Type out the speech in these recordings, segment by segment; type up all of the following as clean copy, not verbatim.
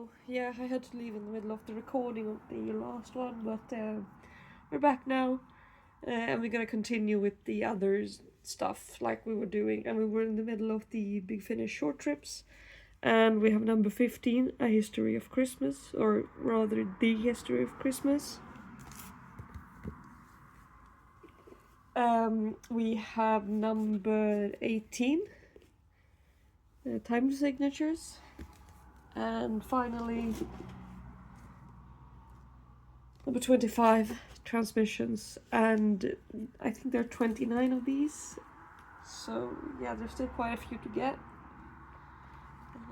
So yeah, I had to leave in the middle of the recording of the last one, but we're back now, and we're gonna continue with the other stuff like we were doing, and we were in the middle of the Big Finish short trips, and we have number 15, A History of Christmas, or rather The History of Christmas. We have number 18, time signatures, and finally number 25, transmissions, and I think there are 29 of these, so yeah, there's still quite a few to get.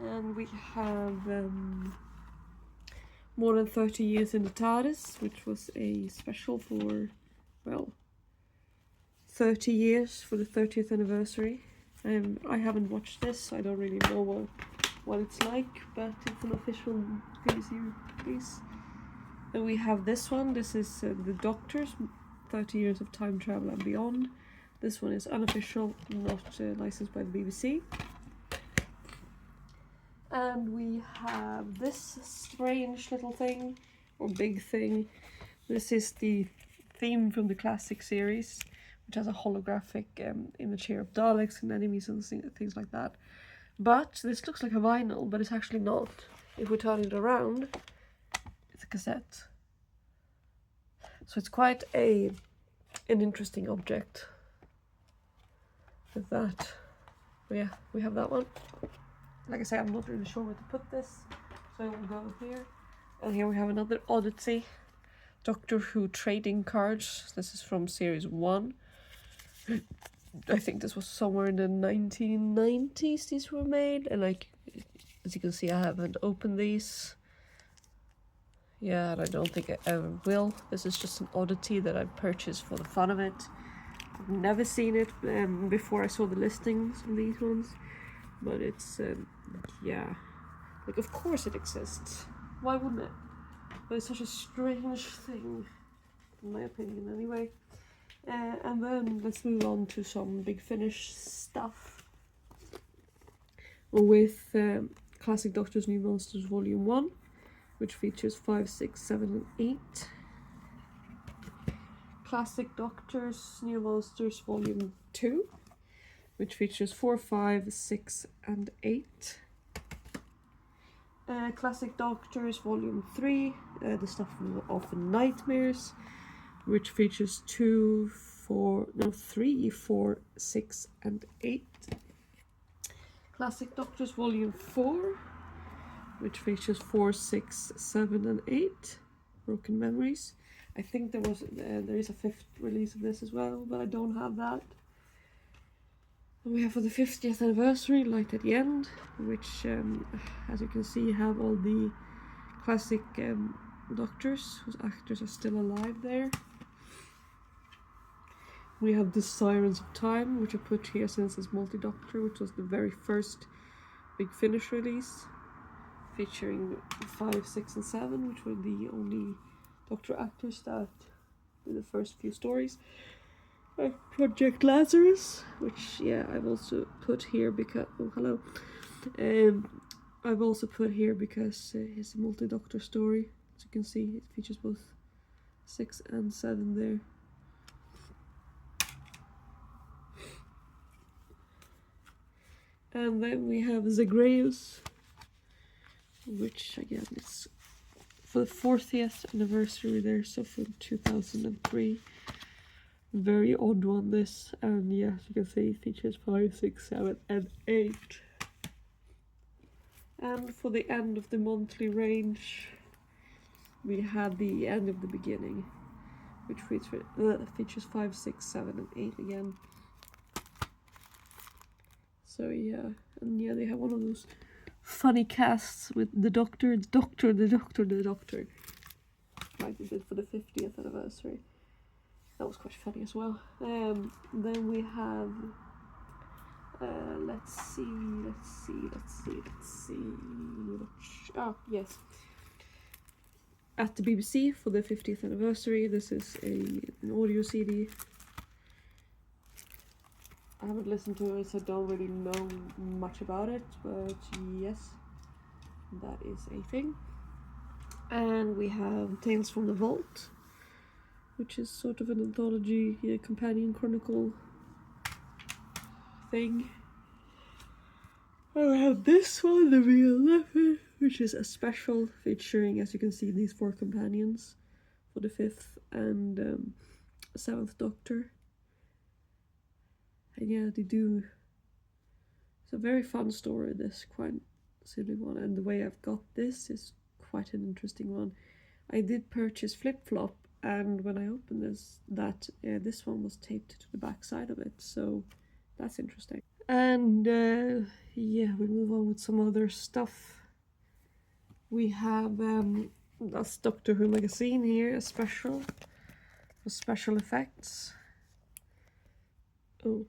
And we have More Than 30 Years in the TARDIS, which was a special for, well, 30 years for the 30th anniversary. I haven't watched this, so I don't really know what it's like, but it's an official piece. And we have this one. This is The Doctors, 30 Years of Time Travel and Beyond. This one is unofficial, not licensed by the BBC. And we have this strange little thing, or big thing. This is the theme from the classic series, which has a holographic image here of Daleks and enemies and things like that. But this looks like a vinyl, but it's actually not. If we turn it around, it's a cassette. So it's quite an interesting object with that. But yeah, we have that one. Like I say, I'm not really sure where to put this, so I will go here. And here we have another oddity. Doctor Who trading cards. This is from series 1. I think this was somewhere in the 1990s these were made, and like, as you can see, I haven't opened these. Yeah, and I don't think I ever will. This is just an oddity that I purchased for the fun of it. I've never seen it before I saw the listings on these ones, but it's, yeah, like, of course it exists. Why wouldn't it? But it's such a strange thing, in my opinion, anyway. And then let's move on to some Big Finish stuff. With Classic Doctors New Monsters Volume 1, which features 5, 6, 7 and 8. Classic Doctors New Monsters Volume 2, which features 4, 5, 6 and 8. Classic Doctors Volume 3, The Stuff of Nightmares, which features 3, 4, 6 and 8. Classic Doctors Volume 4, which features 4, 6, 7 and 8. Broken Memories. I think there is a 5th release of this as well, but I don't have that. And we have for the 50th anniversary, Light at the End, which, as you can see, have all the classic doctors whose actors are still alive there. We have The Sirens of Time, which I put here since it's Multi-Doctor, which was the very first Big Finish release, featuring 5, 6 and 7, which were the only Doctor actors that did the first few stories. Project Lazarus, which, yeah, I've also put here because, oh hello, I've also put here because it's a Multi-Doctor story. As you can see, it features both 6 and 7 there. And then we have Zagreus, which again is for the 40th anniversary there, so from 2003. Very odd one, this, and yeah, as you can see, it features 5, 6, 7 and 8. And for the end of the monthly range, we have The End of the Beginning, which features 5, 6, 7 and 8 again. So yeah, and yeah, they have one of those funny casts with the Doctor, like they did for the 50th anniversary. That was quite funny as well. Then we have, let's see. Oh, yes. At the BBC for the 50th anniversary. This is an audio CD. I haven't listened to it, so I don't really know much about it, but yes. that is a thing. And we have Tales from the Vault, which is sort of an anthology, companion chronicle thing. I have this one, the V11, which is a special featuring, as you can see, these 4 companions for the 5th and 7th Doctor. And yeah, they do. It's a very fun story, this quite silly one, and the way I've got this is quite an interesting one. I did purchase Flip Flop, and when I opened this one was taped to the back side of it, so that's interesting. And yeah, we move on with some other stuff. We have that's Doctor Who magazine here, a special for special effects. Oh,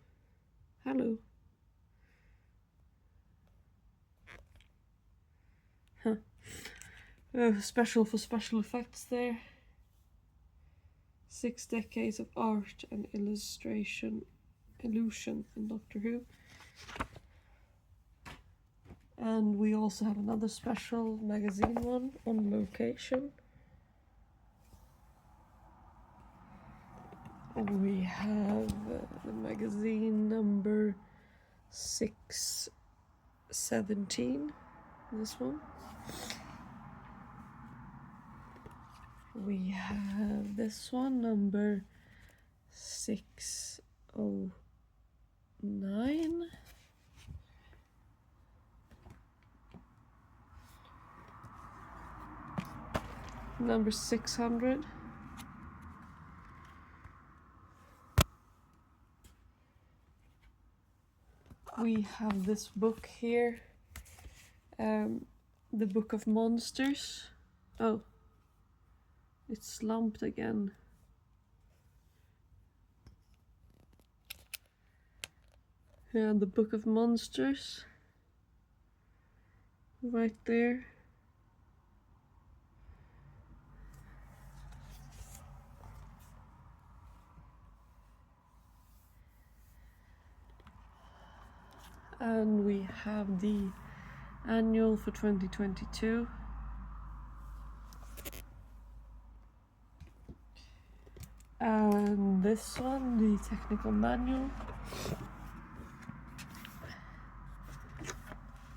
hello. Special for special effects there. 6 decades of art and illusion in Doctor Who. And we also have another special magazine one on location. We have the magazine number 617, this one. We have this one, number 609. Number 600. We have this book here, the Book of Monsters. Oh, it's slumped again. Yeah, the Book of Monsters, right there. And we have the annual for 2022. And this one, the technical manual,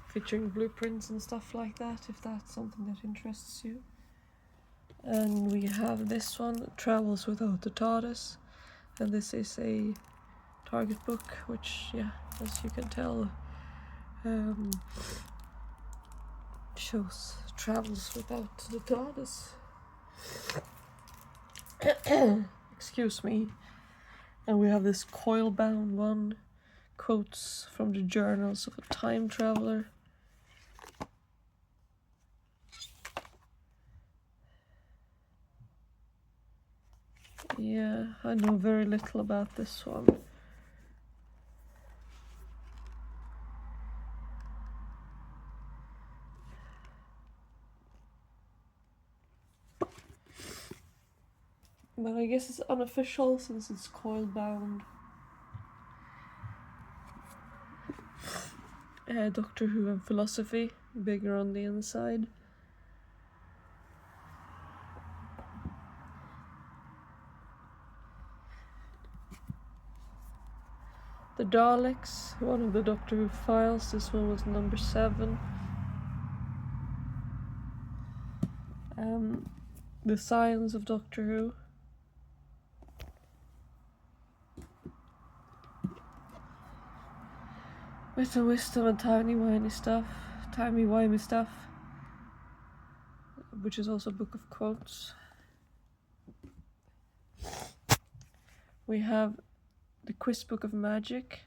featuring blueprints and stuff like that, if that's something that interests you. And we have this one, Travels Without the TARDIS, and this is a Target book, which, yeah, as you can tell, shows travels without the TARDIS. Excuse me. And we have this coil-bound one, quotes from the journals of a time traveler. Yeah, I know very little about this one. But I guess it's unofficial since it's coil-bound. Doctor Who and Philosophy, bigger on the inside. The Daleks, one of the Doctor Who files. This one was number 7. The Science of Doctor Who. Wit and Wisdom and Timey-wimey stuff, which is also a book of quotes. We have the Quiz Book of Magic,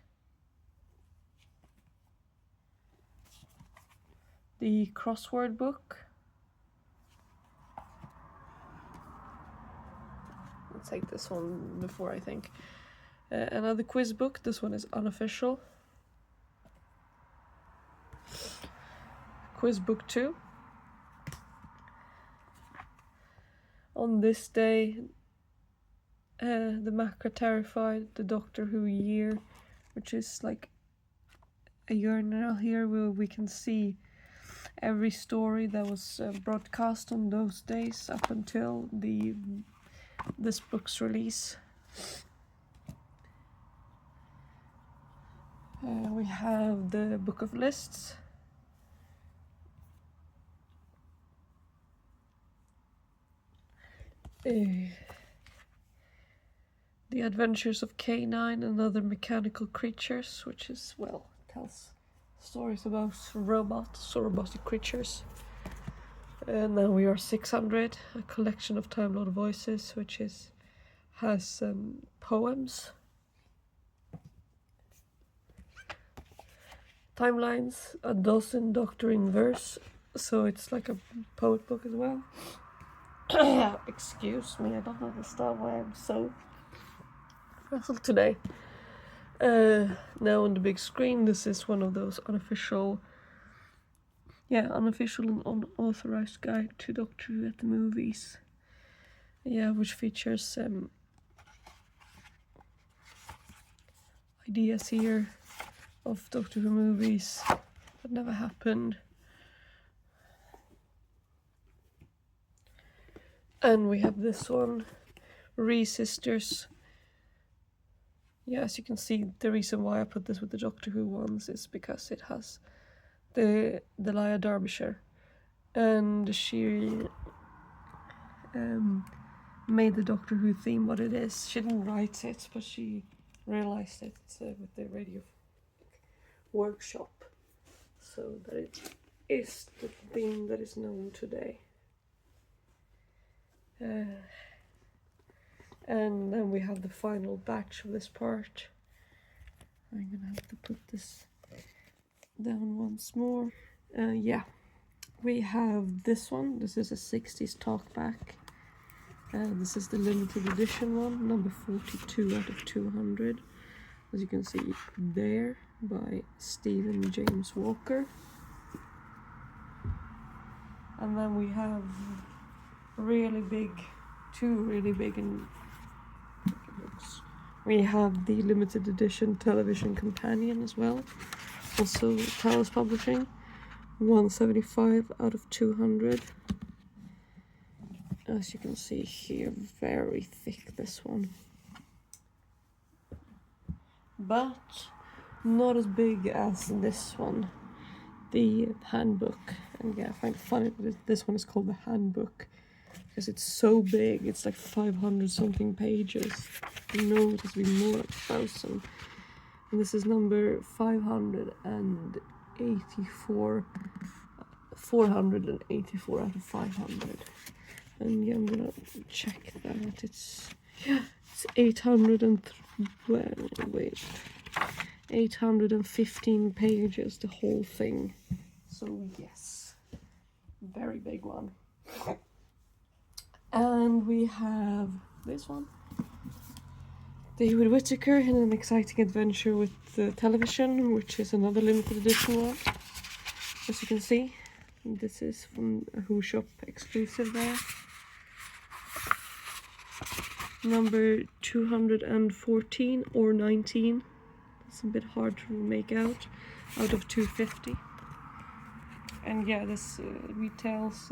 the Crossword Book. I'll take this one before, I think. Another quiz book. This one is unofficial. Quiz Book 2. On this day, the Macra Terrified, the Doctor Who year, which is like a urinal here where we can see every story that was broadcast on those days up until this book's release. We have the Book of Lists. The Adventures of K9 and Other Mechanical Creatures, which is, well, tells stories about robots or robotic creatures. And now we are 600, a collection of Time Lord voices, which has poems, timelines, a dozen Doctor in verse, so it's like a poet book as well. Excuse me, I don't understand why I'm so frazzled today. Now on the big screen, this is one of those unofficial and unauthorized guide to Doctor Who at the movies. Yeah, which features ideas here of Doctor Who movies that never happened. And we have this one, Ree Sisters. Yeah, as you can see, the reason why I put this with the Doctor Who ones is because it has the Delia Derbyshire, and she made the Doctor Who theme what it is. She didn't write it, but she realized it with the radio workshop, so that it is the theme that is known today. And then we have the final batch of this part. I'm gonna have to put this down once more. Yeah, we have this one. This is a 60s talkback. This is the limited edition one, number 42 out of 200. As you can see there, by Stephen James Walker. And then we have two really big and books. We have the limited edition television companion as well, also Talos Publishing, 175 out of 200. As you can see here, very thick this one, but not as big as this one, the handbook. And yeah, I find it funny that this one is called the handbook, because it's so big. It's like 500 something pages. You know, it has been more like 1,000. And this is number 584, 484 out of 500. And yeah, I'm gonna check that. It's 815 pages, the whole thing. So yes, very big one. And we have this one, David Whittaker in an exciting adventure with the television, which is another limited edition one, as you can see. And this is from a Who Shop exclusive there. Number 214 or 19. It's a bit hard to make out of 250. And yeah, this retells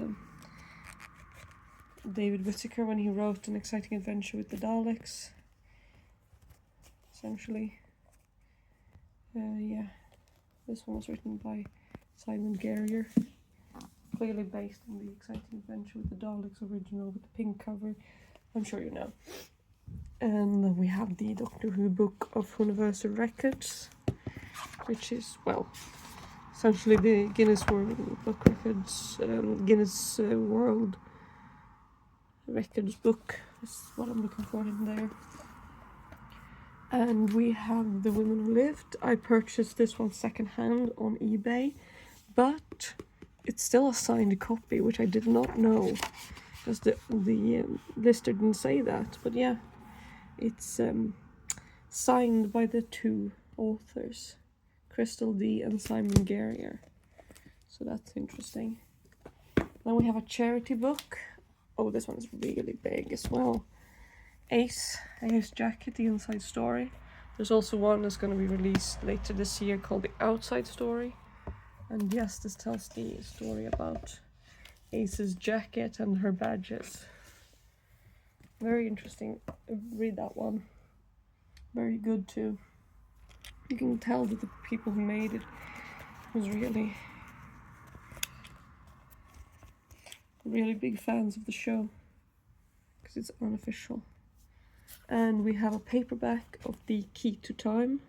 David Whittaker when he wrote An Exciting Adventure with the Daleks, essentially. Yeah, this one was written by Simon Guerrier, clearly based on the Exciting Adventure with the Daleks original with the pink cover, I'm sure you know. And then we have the Doctor Who Book of Universal Records, which is, well, essentially the Guinness World Book Records, Guinness World Records book is what I'm looking for in there. And we have The Women Who Lived. I purchased this one secondhand on eBay, but it's still a signed copy, which I did not know, because the lister didn't say that. But yeah, it's signed by the two authors, Crystal D and Simon Guerrier. So that's interesting. Then we have a charity book. Oh, this one is really big as well. Ace Jacket, The Inside Story. There's also one that's going to be released later this year called The Outside Story. And yes, this tells the story about Ace's jacket and her badges. Very interesting. Read that one. Very good too. You can tell that the people who made it was really big fans of the show, because it's unofficial. And we have a paperback of the Key to Time,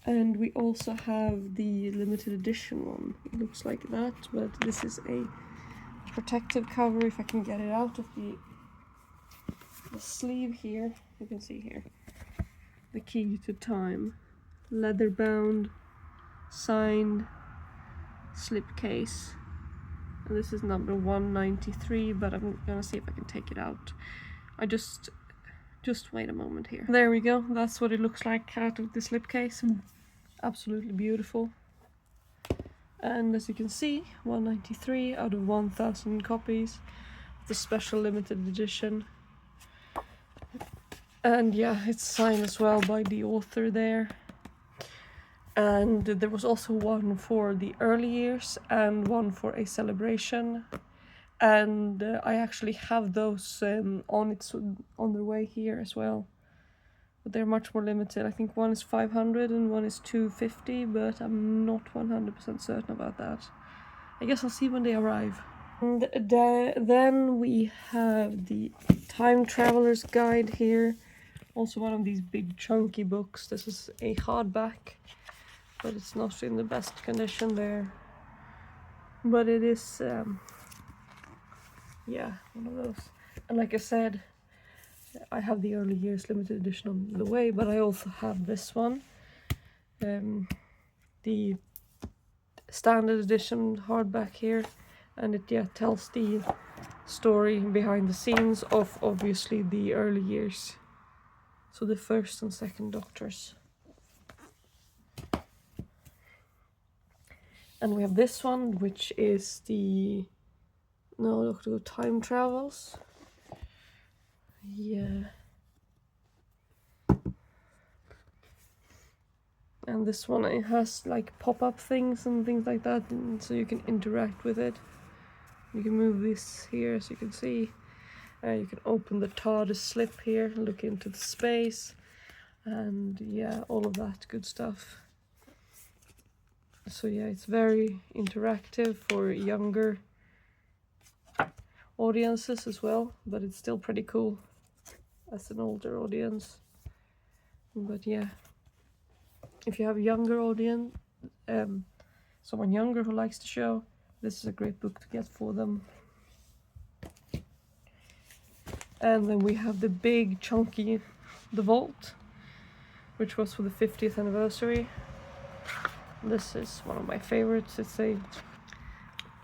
and we also have the limited edition one. It looks like that, but this is a protective cover. If I can get it out of the sleeve here, you can see here the Key to Time, leather bound, signed, slipcase. And this is number 193, but I'm gonna see if I can take it out. I just wait a moment here. There we go. That's what it looks like out of the slipcase. Absolutely beautiful. And as you can see, 193 out of 1,000 copies. The special limited edition. And yeah, it's signed as well by the author there. And there was also one for the early years and one for a celebration. And I actually have those on their way here as well. But they're much more limited. I think one is 500 and one is 250, but I'm not 100% certain about that. I guess I'll see when they arrive. And then we have the Time Traveler's Guide here. Also one of these big chunky books. This is a hardback, but it's not in the best condition there. But it is, yeah, one of those. And like I said, I have the early years limited edition on the way, but I also have this one. The standard edition hardback here. And it tells the story behind the scenes of obviously the early years. So the first and second Doctors. And we have this one, which is the Doctor Who Time Travels. Yeah. And this one, it has like pop-up things and things like that, and so you can interact with it. You can move this here, as you can see. You can open the TARDIS slip here, look into the space, and yeah, all of that good stuff. So yeah, it's very interactive for younger audiences as well, but it's still pretty cool as an older audience. But yeah, if you have a younger audience, someone younger who likes the show, this is a great book to get for them. And then we have the big chunky The Vault, which was for the 50th anniversary. This is one of my favorites. It's a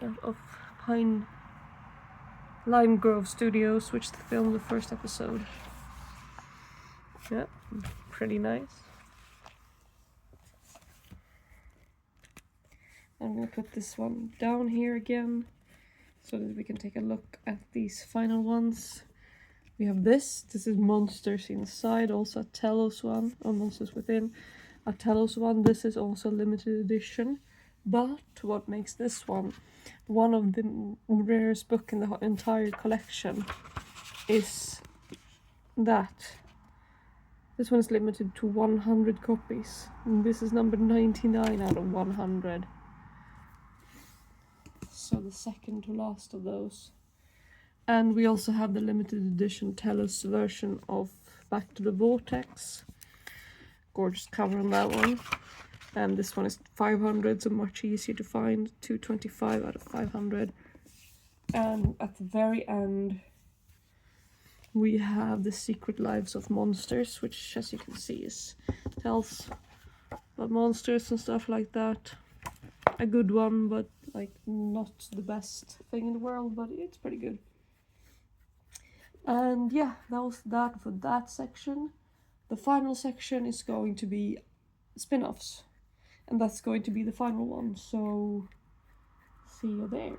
of Lime Grove Studios, which filmed the first episode. Yeah, pretty nice. I'm gonna put this one down here again so that we can take a look at these final ones. We have this is Monsters Inside, also a Telos one, or Monsters Within, a Telos one. This is also limited edition, but what makes this one of the rarest book in the entire collection is that this one is limited to 100 copies, and this is number 99 out of 100. So the second to last of those. And we also have the limited edition Telos version of Back to the Vortex. Gorgeous cover on that one. And this one is 500, so much easier to find. 225 out of 500. And at the very end, we have The Secret Lives of Monsters, which, as you can see, tells about monsters and stuff like that. A good one, but like not the best thing in the world, but it's pretty good. And yeah, that was that for that section. The final section is going to be spin-offs, and that's going to be the final one, so see you there.